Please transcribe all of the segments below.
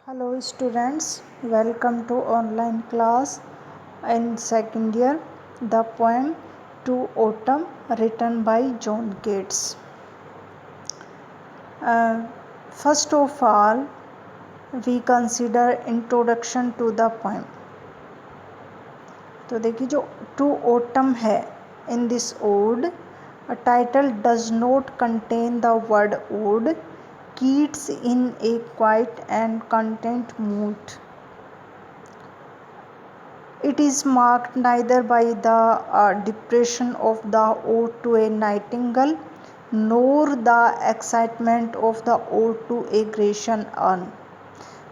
Hello students, welcome to online class in second year. The poem To Autumn written by John Keats. First of all, we consider introduction to the poem. तो देखिए जो To Autumn है in this ode, a title does not contain the word ode. Keats in a quiet and content mood. It is marked neither by the depression of the ode to a nightingale nor the excitement of the ode to a Grecian urn.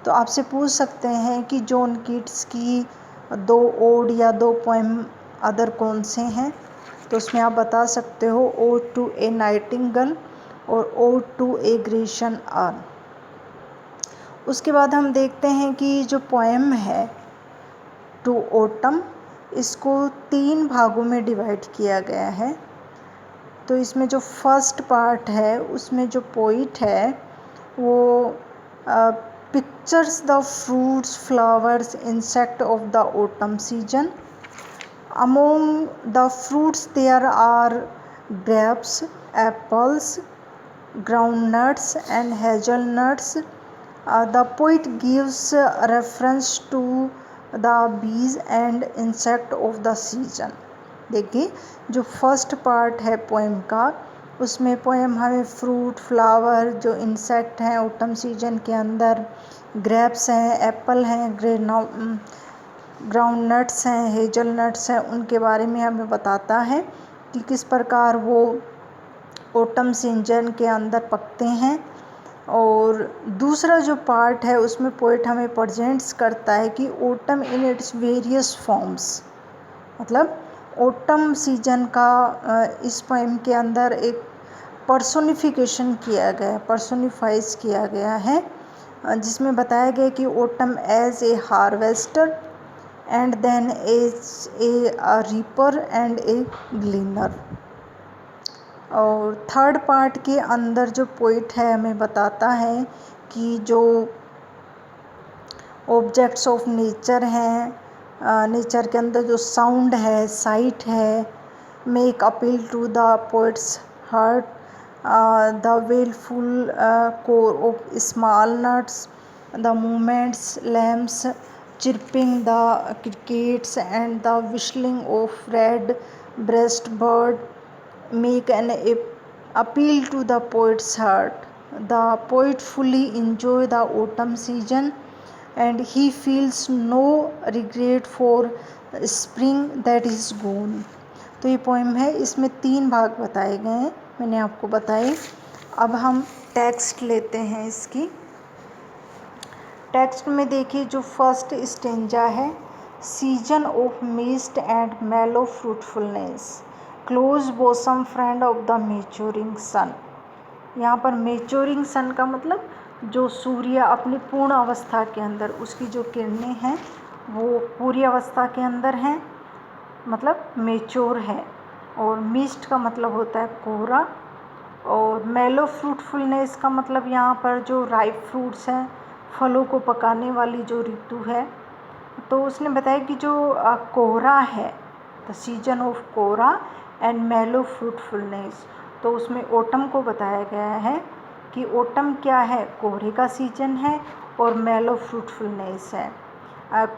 तो आपसे पूछ सकते हैं कि John Keats की दो odd या दो पोएम अदर कौन से हैं, तो उसमें आप बता सकते हो ओड टू ए नाइटिंगेल और ode to a Grecian urn. उसके बाद हम देखते हैं कि जो पोएम है टू ऑटम, इसको 3 भागों में डिवाइड किया गया है। तो इसमें जो फर्स्ट पार्ट है उसमें जो पोइट है वो pictures the fruits flowers insect of the autumn season. Among the fruits there are grapes, apples, groundnuts and hazelnuts. The poet gives reference to the bees and insect of the season. देखिए जो first part है poem का, उसमें poem हमें fruit flower जो insect हैं autumn season के अंदर, ग्रेप्स हैं, एप्पल हैं, ग्राउंड नट्स हैं, हेजल नट्स हैं, उनके बारे में हमें बताता है कि किस प्रकार वो ऑटम सीजन के अंदर पकते हैं। और दूसरा जो पार्ट है उसमें पोइट हमें प्रेजेंट्स करता है कि autumn in its various forms, मतलब ऑटम सीजन का इस पोएम के अंदर एक पर्सोनिफिकेशन किया गया, पर्सोनिफाइज किया गया है, जिसमें बताया गया कि autumn as a harvester and then as a reaper and a gleaner. और थर्ड पार्ट के अंदर जो पोइट है हमें बताता है कि जो ऑब्जेक्ट्स ऑफ नेचर हैं, नेचर के अंदर जो साउंड है, साइट है, make appeal to the poet's heart, the wailful choir of small gnats, the movements lambs, chirping the crickets and the whistling of red breast bird make an appeal to the poet's heart. The poet fully enjoy the autumn season and he feels no regret for spring that is gone. तो ये poem है, इसमें 3 भाग बताए गए हैं, मैंने आपको बताए। अब हम टेक्स्ट लेते हैं इसकी। टेक्स्ट में देखिए जो फर्स्ट स्टेंजा है, season of mist and mellow fruitfulness, close bosom friend of the maturing sun. यहाँ पर मेच्योरिंग सन का मतलब जो सूर्य अपनी पूर्ण अवस्था के अंदर, उसकी जो किरणें हैं वो पूरी अवस्था के अंदर हैं, मतलब मेच्योर है। और मिस्ट का मतलब होता है कोहरा, और मेलो फ्रूटफुलनेस का मतलब यहाँ पर जो राइप फ्रूट्स हैं, फलों को पकाने वाली जो ऋतु है। तो उसने बताया कि जो कोहरा है, द सीजन ऑफ कोहरा एंड मेलो फ्रूटफुलनेस, तो उसमें ऑटम को बताया गया है कि ऑटम क्या है, कोहरे का सीजन है और मेलो फ्रूटफुलनेस है।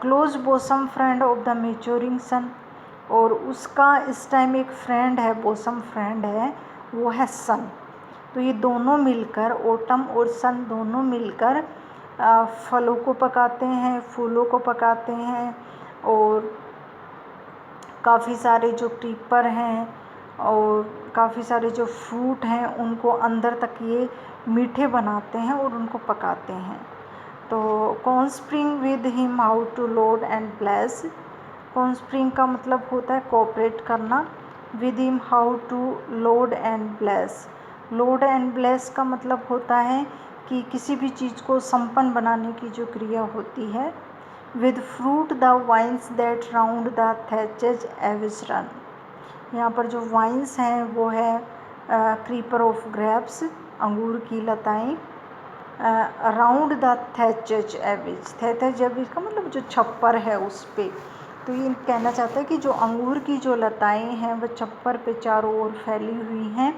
Close bosom friend of the maturing sun, और उसका इस टाइम एक फ्रेंड है, बॉसम फ्रेंड है, वो है सन। तो ये दोनों मिलकर, ऑटम और सन दोनों मिलकर फलों को पकाते हैं, फूलों को पकाते हैं, और काफ़ी सारे जो क्रीपर हैं और काफ़ी सारे जो फ्रूट हैं उनको अंदर तक ये मीठे बनाते हैं और उनको पकाते हैं। तो conspiring with him how to load and bless, conspiring का मतलब होता है कोऑपरेट करना, with him how to load and bless, load and bless का मतलब होता है कि किसी भी चीज़ को संपन्न बनाने की जो क्रिया होती है। With fruit the vines that round the thatches eaves run, यहाँ पर जो वाइन्स हैं वो है क्रीपर ऑफ ग्रेप्स, अंगूर की लताएं, अराउंड द थैचेज एविज, थैचेज एविज का मतलब जो छप्पर है उस पे। तो ये कहना चाहता है कि जो अंगूर की जो लताएं हैं वह छप्पर पे चारों ओर फैली हुई हैं।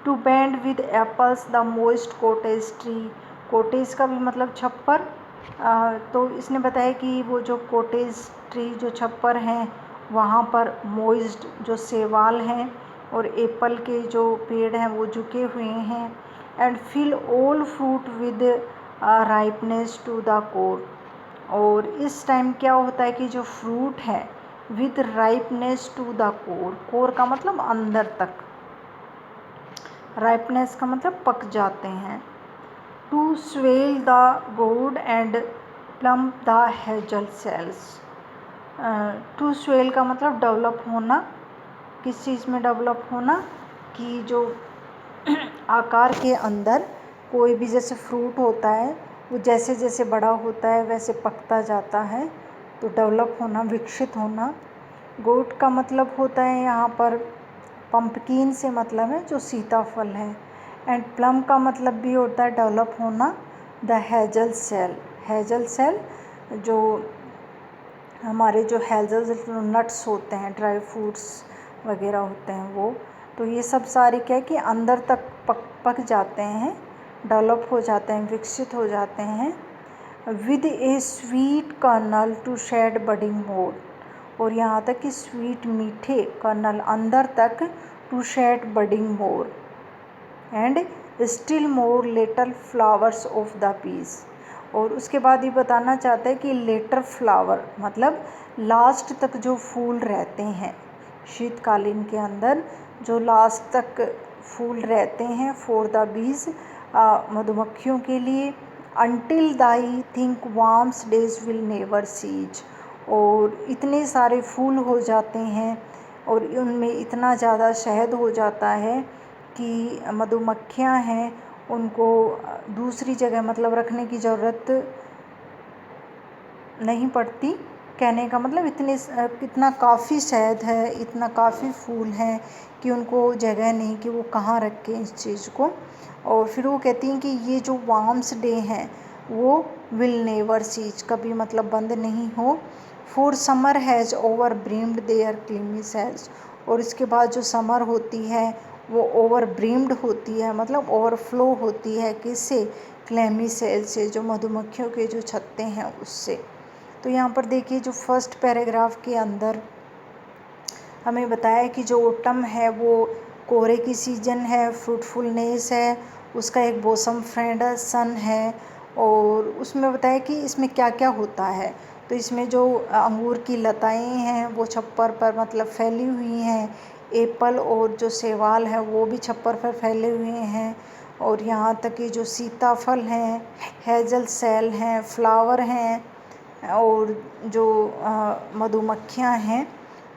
To bend with apples the moist cottage tree, cottage का भी मतलब छप्पर। तो इसने बताया कि वो जो कॉटेज ट्री जो छप्पर हैं वहाँ पर मोइस्ट जो सेवाल हैं और एप्पल के जो पेड़ हैं वो झुके हुए हैं। And fill all fruit with ripeness to the core, और इस टाइम क्या होता है कि जो फ्रूट है with ripeness to the core, core का मतलब अंदर तक, राइपनेस का मतलब पक जाते हैं। To swell the gourd and plump the hazel shells, to swell का मतलब डेवलप होना, किस चीज़ में डेवलप होना, कि जो आकार के अंदर कोई भी जैसे फ्रूट होता है वो जैसे जैसे बड़ा होता है वैसे पकता जाता है, तो डेवलप होना, विकसित होना। गोट का मतलब होता है यहाँ पर पंपकिन से मतलब है जो सीताफल है। एंड प्लम का मतलब भी होता है डेवलप होना। The hazel shell, hazel shell जो हमारे जो हेजल नट्स होते हैं, ड्राई फ्रूट्स वगैरह होते हैं वो, तो ये सब सारे क्या है कि अंदर तक पक जाते हैं, डेवलप हो जाते हैं, विकसित हो जाते हैं। With a sweet kernel to shed budding more, और यहाँ तक कि स्वीट मीठे कर्नल अंदर तक, to shed budding more and still more little flowers of the bees. और उसके बाद ये बताना चाहता है कि लेटर फ्लावर मतलब लास्ट तक जो फूल रहते हैं शीतकालीन के अंदर, जो लास्ट तक फूल रहते हैं फॉर द बीज, मधुमक्खियों के लिए। Until they think warms days will never cease, और इतने सारे फूल हो जाते हैं और उनमें इतना ज़्यादा शहद हो जाता है कि मधुमक्खियाँ हैं उनको दूसरी जगह मतलब रखने की ज़रूरत नहीं पड़ती। कहने का मतलब इतना काफ़ी शहद है, इतना काफ़ी फूल हैं कि उनको जगह नहीं कि वो कहाँ रखें इस चीज़ को। और फिर वो कहती हैं कि ये जो वार्म्स डे हैं वो विल नेवर सीज, कभी मतलब बंद नहीं हो। For summer has over brimmed their clammy cells, और इसके बाद जो समर होती है वो ओवर ब्रीम्ड होती है मतलब ओवरफ्लो होती है, किससे, क्लेमी सेल से, जो मधुमक्खियों के जो छत्ते हैं उससे। तो यहाँ पर देखिए जो फर्स्ट पैराग्राफ के अंदर हमें बताया कि जो ऑटम है वो कोहरे की सीजन है, फ्रूटफुलनेस है, उसका एक बोसम फ्रेंड सन है, और उसमें बताया कि इसमें क्या क्या होता है। तो इसमें जो अंगूर की लताएं हैं वो छप्पर पर मतलब फैली हुई हैं, एप्पल और जो सेवाल है वो भी छप्पर पर फैले हुए हैं, और यहाँ तक कि जो सीताफल हैं, हेजल सेल हैं, फ्लावर हैं, और जो मधुमक्खियाँ हैं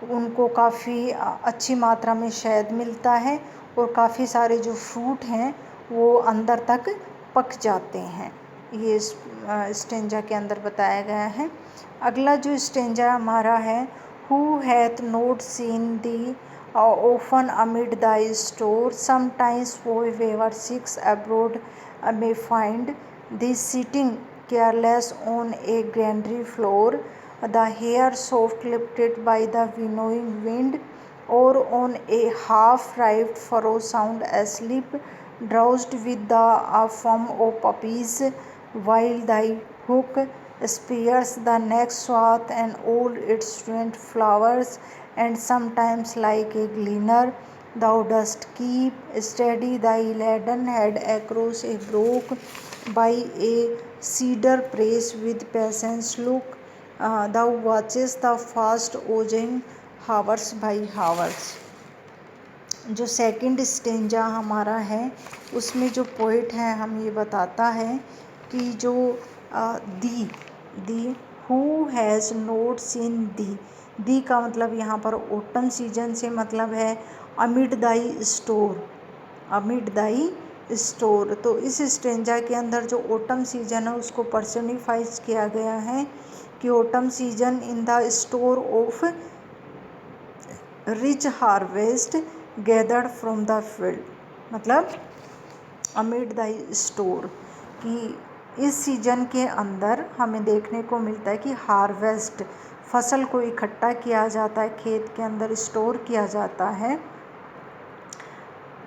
उनको काफ़ी अच्छी मात्रा में शहद मिलता है, और काफ़ी सारे जो फ्रूट हैं वो अंदर तक पक जाते हैं। ये स्टेंजा के अंदर बताया गया है। अगला जो स्टेंजा हमारा है, who hath note seen the often amid thy store, sometimes whoever seeks abroad may find thee sitting careless on a granary floor, the hair soft lifted by the winnowing wind, or on a half-ripe furrow sound asleep, drowsed with the foam of puppies, while thy hook spears the next swath and all its twinned flowers, and sometimes like a gleaner thou dost keep steady thy laden head across a brook by a cedar press with patience look, thou watchest the fast oozing hours by hours। जो second stanza हमारा है उसमें जो poet है हम ये बताता है कि जो thee who has not seen thee का मतलब यहाँ पर ऑटम सीजन से मतलब है amid thy store, amid thy store. तो इस स्टेंजा के अंदर जो ऑटम सीजन है उसको पर्सनिफाइज किया गया है कि autumn season in the store of rich harvest gathered from the field, मतलब अमिड द स्टोर। कि इस सीजन के अंदर हमें देखने को मिलता है कि हार्वेस्ट, फसल को इकट्ठा किया जाता है, खेत के अंदर स्टोर किया जाता है।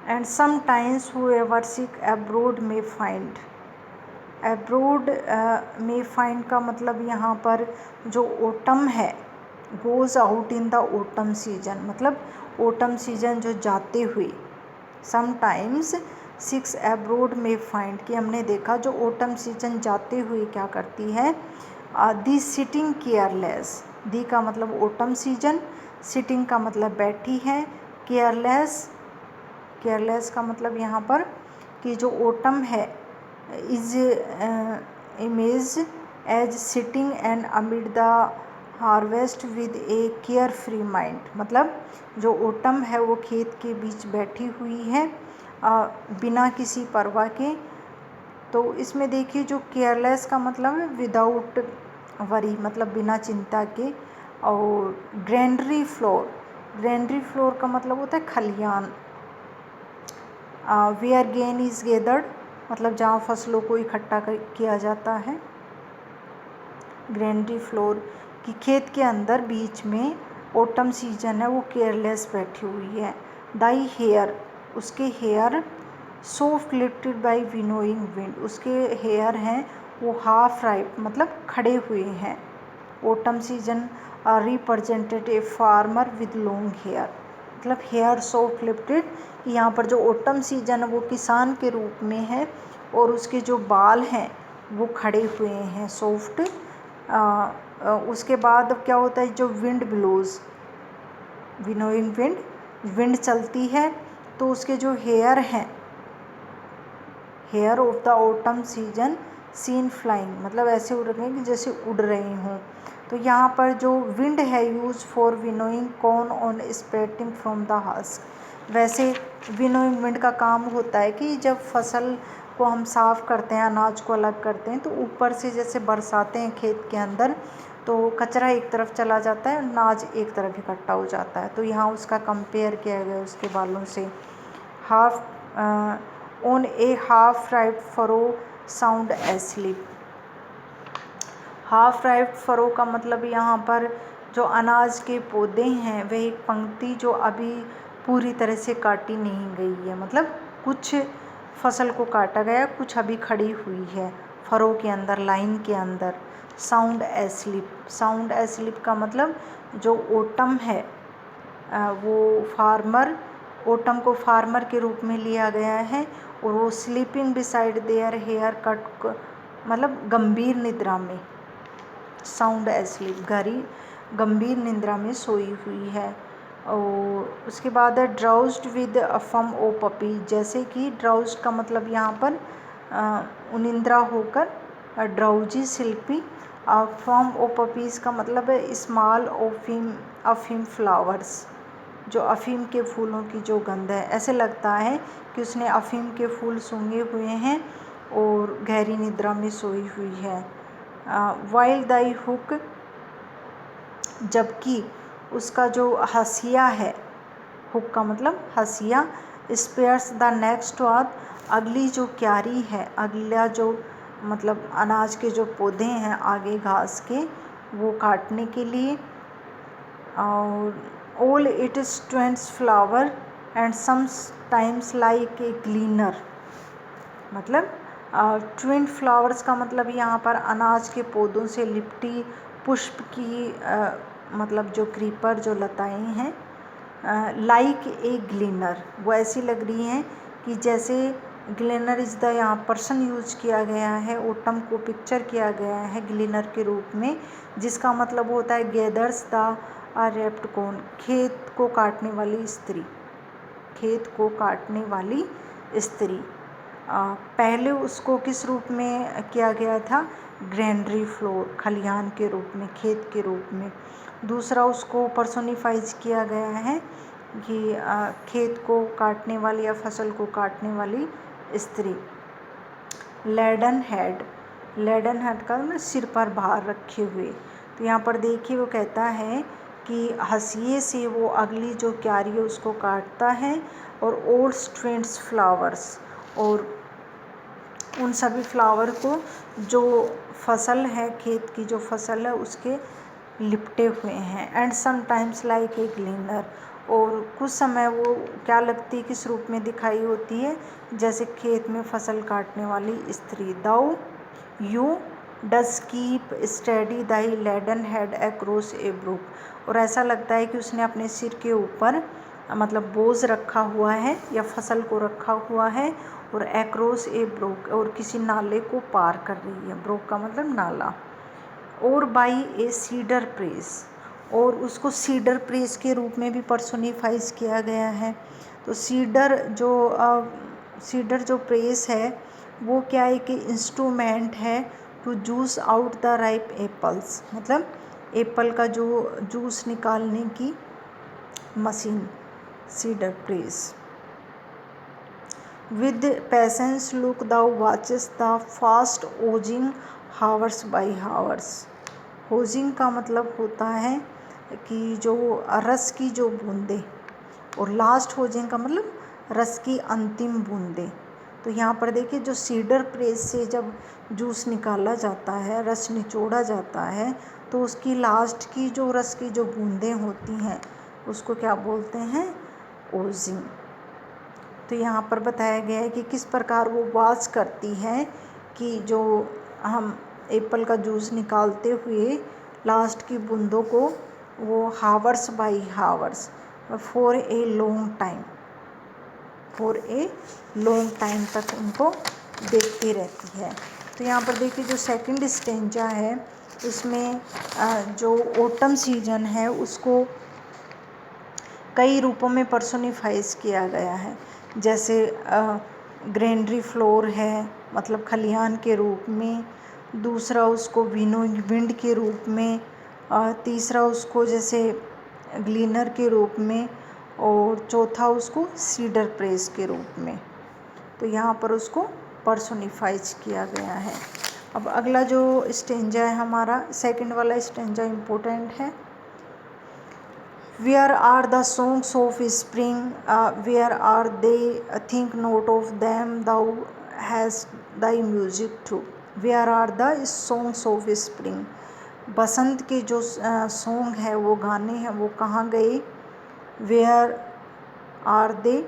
And sometimes whoever seek abroad may find, abroad may find का मतलब यहाँ पर जो ओटम है, goes out in the autumn season, मतलब ओटम सीजन जो जाते हुए, sometimes seeks abroad may find कि हमने देखा जो ओटम सीजन जाते हुए क्या करती है, दी सिटिंग केयरलेस, दी का मतलब ओटम सीजन, सिटिंग का मतलब बैठी है, केयरलेस, केयरलेस का मतलब यहाँ पर कि जो ओटम है is image as sitting and amid the harvest with a carefree mind, मतलब जो ओटम है वो खेत के बीच बैठी हुई है बिना किसी परवाह के। तो इसमें देखिए जो केयरलेस का मतलब है विदाउट वरी, मतलब बिना चिंता के। और ग्रैंडरी फ्लोर, ग्रैंडरी फ्लोर का मतलब होता है खलियान। वेयर गेन इज़ गेदर्ड, मतलब जहाँ फसलों को इकट्ठा किया जाता है। ग्रैंडरी फ्लोर कि खेत के अंदर बीच में ऑटम सीजन है वो केयरलेस बैठी हुई है। दाई हेयर, उसके hair soft lifted by winnowing wind, उसके हेयर हैं वो हाफ राइप, मतलब खड़े हुए हैं। Autumn season represented a farmer with long hair, मतलब हेयर सॉफ्ट लिफ्टेड, यहाँ पर जो ऑटम सीजन है वो किसान के रूप में है और उसके जो बाल हैं वो खड़े हुए हैं सॉफ्ट। उसके बाद क्या होता है, जो wind blows, winnowing wind, wind चलती है तो उसके जो हेयर हैं, hair of the autumn season seen flying, मतलब ऐसे उड़ रहे हैं कि जैसे उड़ रहे हों। तो यहाँ पर जो विंड है use for winnowing corn on spreading from the husk, वैसे विनोइंग विंड का काम होता है कि जब फसल को हम साफ़ करते हैं, अनाज को अलग करते हैं, तो ऊपर से जैसे बरसाते हैं खेत के अंदर तो कचरा एक तरफ चला जाता है, अनाज एक तरफ इकट्ठा हो जाता है। तो यहाँ उसका कंपेयर किया गया उसके बालों से। Half on A half ripe furrow sound asleep, half ripe furrow का मतलब यहाँ पर जो अनाज के पौधे हैं वह एक पंक्ति जो अभी पूरी तरह से काटी नहीं गई है, मतलब कुछ फसल को काटा गया, कुछ अभी खड़ी हुई है फरो के अंदर, लाइन के अंदर। साउंड एस्लीप, साउंड एस्लीप का मतलब जो ओटम है वो फार्मर, ओटम को फार्मर के रूप में लिया गया है और वो sleeping beside their hair cut, मतलब गंभीर निद्रा में, साउंड एस्लीप गंभीर निद्रा में सोई हुई है। और उसके बाद है ड्राउज्ड विद अफम ओ पपी, जैसे कि ड्राउज्ड का मतलब यहाँ पर उनिंद्रा होकर, ड्राउजी शिल्पी। अफम ओ पपीज़ का मतलब है स्मॉल अफीम फ्लावर्स, जो अफीम के फूलों की जो गंध है, ऐसे लगता है कि उसने अफीम के फूल सूंघे हुए हैं और गहरी निद्रा में सोई हुई है। वाइल दाई हुक, जबकि उसका जो हसिया है, हुक का मतलब हसिया, स्पेयर्स द नेक्स्ट वाद, अगली जो क्यारी है, अगला जो मतलब अनाज के जो पौधे हैं आगे घास के, वो काटने के लिए। और all it strands flower and sometimes like a ग्लीनर, मतलब ट्विन फ्लावर्स का मतलब यहाँ पर अनाज के पौधों से लिपटी पुष्प की मतलब जो क्रीपर, जो लताएं हैं, लाइक ए ग्लीनर, वो ऐसी लग रही हैं कि जैसे, ग्लीनर इज़ द यहाँ पर्सन यूज किया गया है, ओटम को पिक्चर किया गया है ग्लीनर के रूप में, जिसका मतलब होता है गैदर्स द रेप्ट कॉर्न, खेत को काटने वाली स्त्री, खेत को काटने वाली स्त्री। पहले उसको किस रूप में किया गया था, ग्रैंडरी फ्लोर, खलिहान के रूप में, खेत के रूप में। दूसरा उसको पर्सोनिफाइज किया गया है कि खेत को काटने वाली या फसल को काटने वाली स्त्री। लेडन हेड, लेडन हेड का मतलब सिर पर भार रखे हुए। तो यहाँ पर देखिए वो कहता है कि हंसिए से वो अगली जो क्यारी है उसको काटता है और ओल्ड स्ट्रेंड्स फ्लावर्स, और उन सभी फ्लावर को जो फसल है, खेत की जो फसल है उसके लिपटे हुए हैं। And sometimes like a gleaner, और कुछ समय वो क्या लगती है, किस रूप में दिखाई होती है, जैसे खेत में फसल काटने वाली स्त्री। Thou you does keep steady thy laden head across a brook, और ऐसा लगता है कि उसने अपने सिर के ऊपर मतलब बोझ रखा हुआ है या फसल को रखा हुआ है, और एक्रॉस ए ब्रोक, और किसी नाले को पार कर रही है। ब्रोक का मतलब नाला। और बाई ए सीडर प्रेस, और उसको सीडर प्रेस के रूप में भी पर्सोनिफाइज किया गया है। तो सीडर जो प्रेस है वो क्या है कि इंस्ट्रूमेंट है to juice out the ripe apples, मतलब एप्पल का जो जूस निकालने की machine, cider press. With patience look thou watchest the fast oozing hours by hours। Ojing का मतलब होता है कि जो रस की जो बूंदें, और लास्ट ओजिंग का मतलब रस की अंतिम बूंदें। तो यहाँ पर देखिए जो सीडर प्रेस से जब जूस निकाला जाता है, रस निचोड़ा जाता है, तो उसकी लास्ट की जो रस की जो बूंदें होती हैं उसको क्या बोलते हैं, ओजिंग। तो यहाँ पर बताया गया है कि किस प्रकार वो वॉच करती है कि जो हम एप्पल का जूस निकालते हुए लास्ट की बूंदों को वो hours by hours for a long time तक उनको देखती रहती है। तो यहाँ पर देखिए जो सेकंड स्टेंजा है उसमें जो ऑटम सीजन है उसको कई रूपों में पर्सोनिफाइज किया गया है। जैसे ग्रेनरी फ्लोर है, मतलब खलिहान के रूप में। दूसरा उसको विंड के रूप में। तीसरा उसको जैसे ग्लीनर के रूप में। और चौथा उसको सीडर प्रेस के रूप में। तो यहाँ पर उसको पर्सोनिफाइज किया गया है। अब अगला जो स्टेंजा है हमारा, सेकंड वाला स्टेंजा इम्पोर्टेंट है। Where are the songs of spring? Where are they? Think not of them. Thou hast thy music too. Where are the songs of spring? बसंत के जो सॉन्ग है, वो गाने हैं, वो कहाँ गए? Where are they?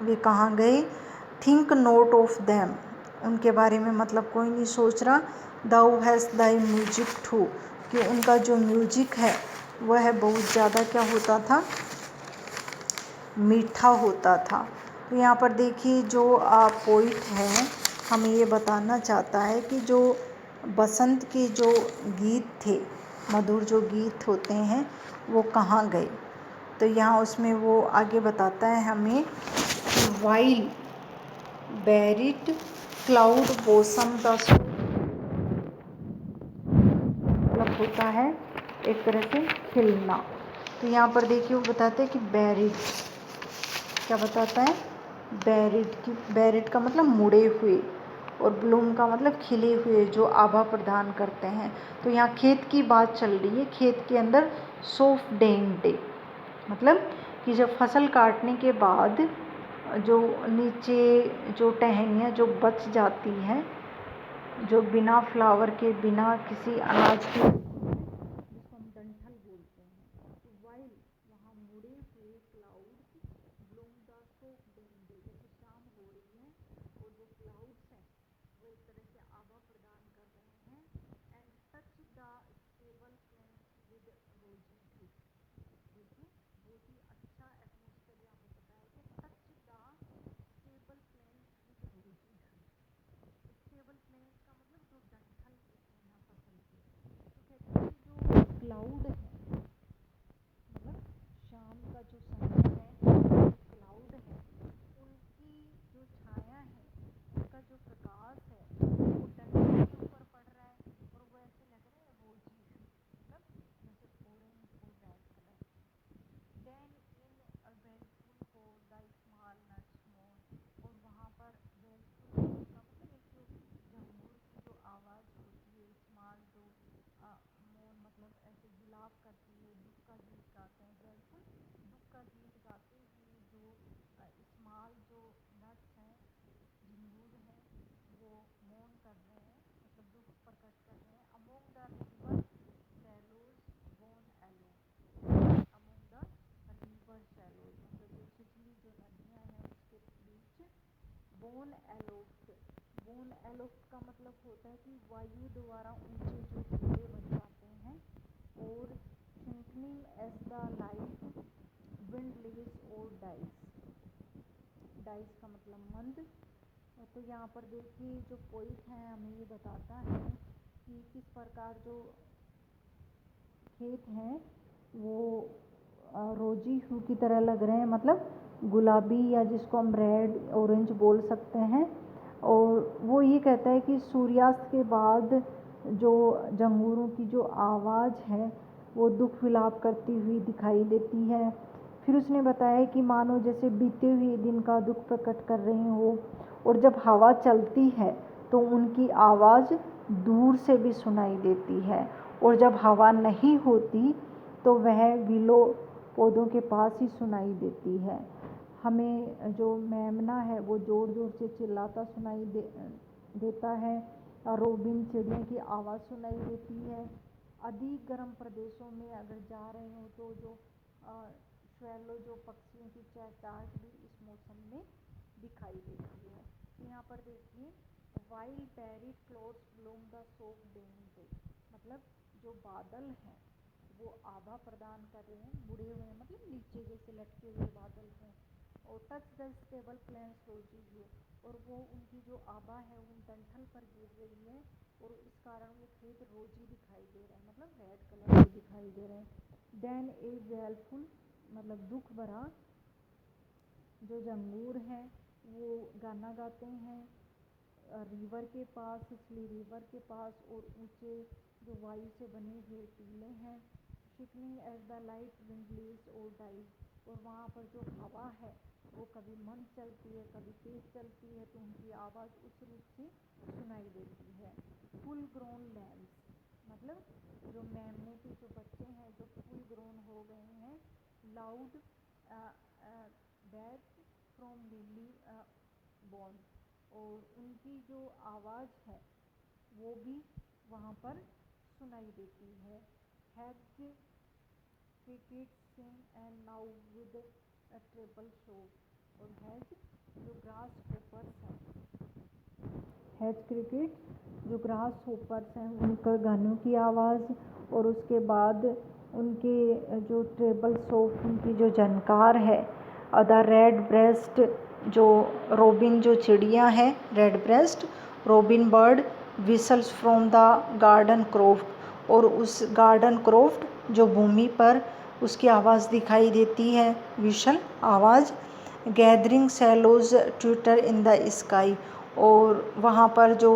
वे कहाँ गए? Think not of them. उनके बारे में मतलब कोई नहीं सोच रहा। Thou hast thy music too, कि उनका जो म्यूजिक है वह बहुत ज़्यादा क्या होता था, मीठा होता था। तो यहाँ पर देखिए जो पोइट है हमें ये बताना चाहता है कि जो बसंत के जो गीत थे, मधुर जो गीत होते हैं, वो कहाँ गए। तो यहाँ उसमें वो आगे बताता है हमें, वाइल बेरिट क्लाउड बोसम द, मतलब होता है एक तरह से खिलना। तो यहाँ पर देखिए वो बताते हैं कि बेरिड, क्या बताता है, बेरिड का मतलब मुड़े हुए, और ब्लूम का मतलब खिले हुए, जो आभा प्रदान करते हैं। तो यहाँ खेत की बात चल रही है। खेत के अंदर सोफ डेंटे, मतलब कि जब फसल काटने के बाद जो नीचे जो टहनियाँ जो बच जाती हैं, जो बिना फ्लावर के, बिना किसी अनाज के, जिसको हम डंठल बोलते हैं। तो वाइल वहाँ मुड़े हुए क्लाउड ब्लूम द सोफ डेंडे, जैसे शाम हो रही है और जो क्लाउड्स हैं वो एक तरह से आभा प्रदान कर रहे हैं। And touch the stable plains with rosy dew. देखिए बहुत ही अच्छा एटमोसफेयर यहाँ पे बताया कि touch the stable plains with rosy dew. Stable plains का मतलब जो डंठल होते हैं ना फसल के। तो कहते हैं जो क्लाउड है, मतलब शाम का जो समय है, क्लाउड है, उनकी जो छाया है, उनका जो प्रकाश है, वो डंठल के ऊपर पड़ रहा है, और वो ऐसे लग रहा है रोजी, मतलब जैसे ऑरेंज और रेड कलर। देन इन अ वेलफुल को द स्मॉल नट्स मोन, और वहाँ पर वेलफुल का मतलब एक जो झंगूर की जो आवाज़ होती है, स्मॉल जो मोन मतलब ऐसे विलाप करती है, दुख का गीत गाते हैं। वेलफुल दुख का गीत गाते हुए जो स्मॉल जो नट्स हैं, झिंगूर हैं, वो बोन एलोफ्ट, बोन एलोफ्ट का मतलब होता है कि वायु द्वारा ऊंचे जो टिल्ले बन जाते हैं। और sinking as the light wind lives or dies, dies का मतलब मंद। तो यहाँ पर देखिए जो पोइट है हमें ये बताता है कि किस प्रकार जो खेत हैं वो रोजी ह्यू की तरह लग रहे हैं, मतलब गुलाबी, या जिसको हम रेड ऑरेंज बोल सकते हैं। और वो ये कहता है कि सूर्यास्त के बाद जो झंगूरों की जो आवाज़ है वो दुख विलाप करती हुई दिखाई देती है। फिर उसने बताया कि मानो जैसे बीते हुए दिन का दुख प्रकट कर रहे हो। और जब हवा चलती है तो उनकी आवाज़ दूर से भी सुनाई देती है। और जब हवा नहीं होती तो वह विलो पौधों के पास ही सुनाई देती है। हमें जो मेमना है वो ज़ोर ज़ोर से चिल्लाता सुनाई देता है। रोबिन चिड़िया की आवाज़ सुनाई देती है। अधिक गर्म प्रदेशों में अगर जा रहे हो तो जो स्वैलो, जो पक्षियों की चहचहाट भी इस मौसम में दिखाई देती है। तो यहाँ पर देखिए, while barred clouds bloom the सोक डे, मतलब जो बादल हैं वो आभा प्रदान कर रहे हैं, मुड़े हुए हैं, मतलब नीचे जैसे लटके हुए बादल हैं। और टच द स्टेबल प्लेन्स रोजी है, और वो उनकी जो आभा है उन डंठल पर गिर रही है। और इस कारण वो खेत रोजी दिखाई दे रहा है, मतलब रेड कलर में दिखाई दे रहे हैं। देन ए वेलफुल, मतलब दुख भरा जो जंगूर हैं वो गाना गाते हैं रिवर के पास, इसलिए रिवर के पास, और ऊंचे जो वायु से बने हुए टीले हैं। Sinking as the light wind lives or dies, और वहाँ पर जो हवा है वो कभी मंद चलती है कभी तेज चलती है, तो उनकी आवाज़ उस रूप से सुनाई देती है। फुल ग्रोन लैम्स, मतलब जो मेमने के जो बच्चे हैं जो फुल ग्रोन हो गए हैं। लाउड बैथ फ्रॉम लिली बोन, और उनकी जो आवाज़ है वो भी वहाँ पर सुनाई देती है। Has cricket sing and now with a triple show, और हैज जो ग्रास होपर्स हैं, हैज क्रिकेट जो ग्रास होपर्स हैं उनका गानों की आवाज़, और उसके बाद उनके जो ट्रेबल सोफ, उनकी जो झनकार है। द रेड ब्रेस्ट, जो रोबिन जो चिड़िया है, red breast robin bird whistles from the garden croft, और उस गार्डन क्रोफ्ट जो भूमि पर उसकी आवाज़ दिखाई देती है, विशल आवाज़। Gathering cellos Twitter in the sky, और वहाँ पर जो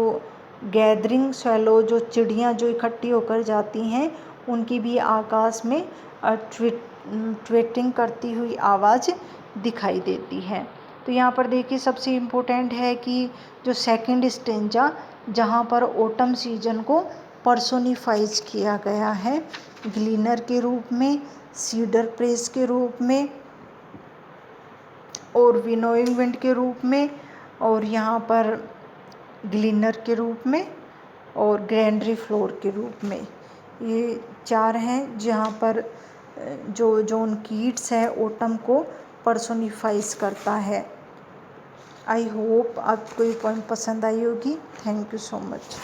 गैदरिंग सैलो जो चिड़ियाँ जो इकट्ठी होकर जाती हैं उनकी भी आकाश में ट्वीटिंग करती हुई आवाज़ दिखाई देती है। तो यहाँ पर देखिए सबसे इम्पोर्टेंट है कि जो सेकंड स्टेंजा जहाँ पर ऑटम सीजन को पर्सोनिफाइज किया गया है ग्लीनर के रूप में, सीडर प्रेस के रूप में, और विनोइंग विंड के रूप में, और यहाँ पर ग्लीनर के रूप में, और ग्रैंडरी फ्लोर के रूप में। ये चार हैं जहाँ पर जो जॉन कीट्स है ऑटम को पर्सोनिफाइज करता है। आई होप आपको ये पॉइंट पसंद आई होगी। Thank you so much.